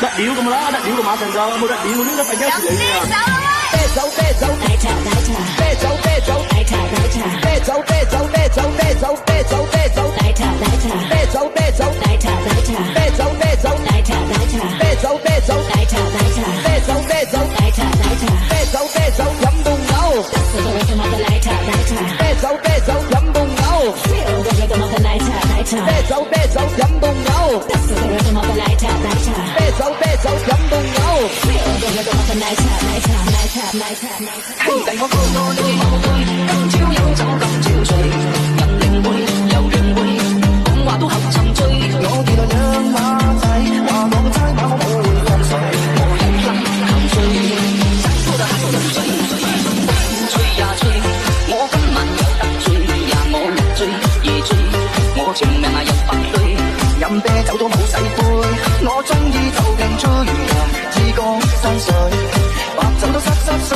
Đất điệu咁啦，đất điệu咁馬上就冇đất điệu呢個大家一齊嚟啊！啤酒啤酒奶茶奶茶啤酒啤酒奶茶奶茶啤酒啤酒啤酒啤酒啤酒啤酒奶茶奶茶啤酒啤酒奶茶奶茶啤酒啤酒奶茶奶茶啤酒啤酒奶茶奶茶啤酒啤酒奶茶奶茶啤酒啤酒飲到嘔 That's the rhythm of the 奶茶奶茶啤酒啤酒飲到嘔 Feel the rhythm of the 奶茶奶茶啤酒啤酒飲到嘔 That's the rhythm of the 奶茶奶茶啤酒啤酒飲到嘔 Feel the rhythm of the 奶茶奶茶奶茶奶茶奶茶兄弟我個個對某對今朝有酒今朝醉人領會又領會講話都合沉醉我哋來兩馬仔話我個齋馬我冇會放水我人生含醉真多得喺度醉醉呀醉我今晚有得醉呀我日醉夜醉我情命係有百對飲啤酒都冇洗杯我鍾意就勁追志剛山水白酒都濕濕碎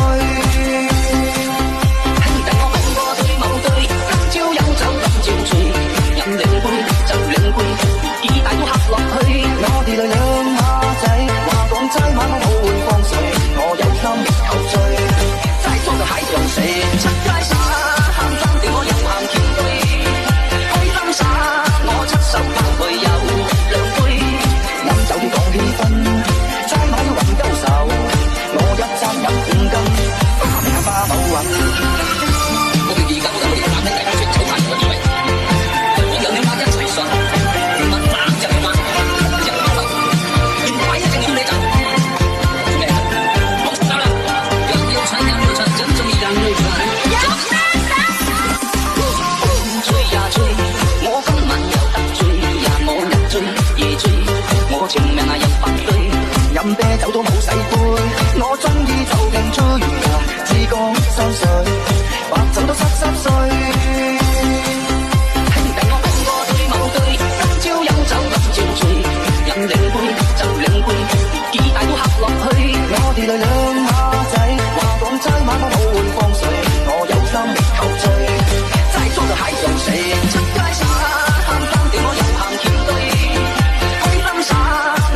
兄弟我某個對某對今朝有酒今朝醉飲領杯就領杯幾大都合落去我哋來兩馬仔話講齋馬我冇會放水我有心求醉齋裝就喺度食出街沙行山地我又行橋對開心沙我七手拍佢有兩杯飲酒要講氣氛齋馬要雲鳩手我一餐飲5斤花名花冇運我哋而家我哋男兄弟出酒派我以為我有你媽一齊信乜打就係媽就係媽點解一定要你走咩啊我走啦人要搶真中意人要搶醉呀醉我今晚有得醉呀我日醉夜醉我情命係有百對飲啤酒都冇洗杯我鍾意就勁追志剛山水白酒都濕濕碎兄弟我某個對某對今朝有酒今朝醉飲領杯就領杯幾大都合落去我哋來兩馬仔話講齋馬我冇會放水我有心求醉齋裝就喺度食出街沙行山地我又行橋對開心沙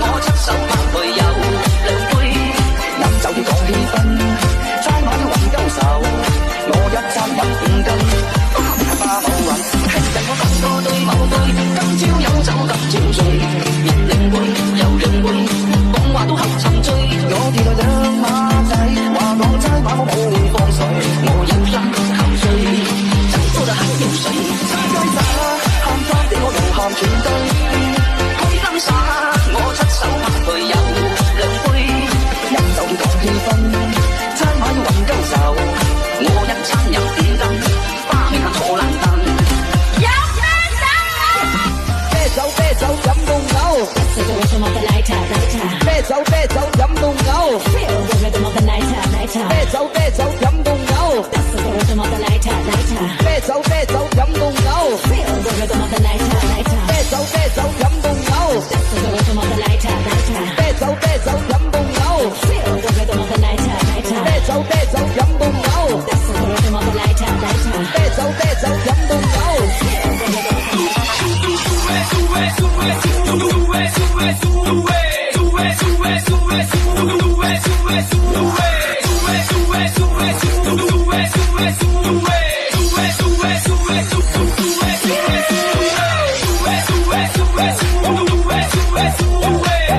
我七手拍佢有兩杯飲酒要講氣氛齋馬要雲鳩手我一餐飲5斤花名花冇運兄弟我某個對某對今朝有酒今朝醉人領杯又領杯講話都合沉醉我哋來兩馬仔話講齋馬我冇會放水我有心求醉真多得喺度水沙雞沙喊翻地我又喊全堆開心沙我七手拍佢有兩杯飲酒要講氣氛齋馬要雲鳩手我一餐飲5斤花名係坐冷凳有啤酒啤酒飲到嘔 That's the rhythm of the 奶茶奶茶啤酒啤酒飲到嘔 Feel the rhythm of the 奶茶奶茶啤酒啤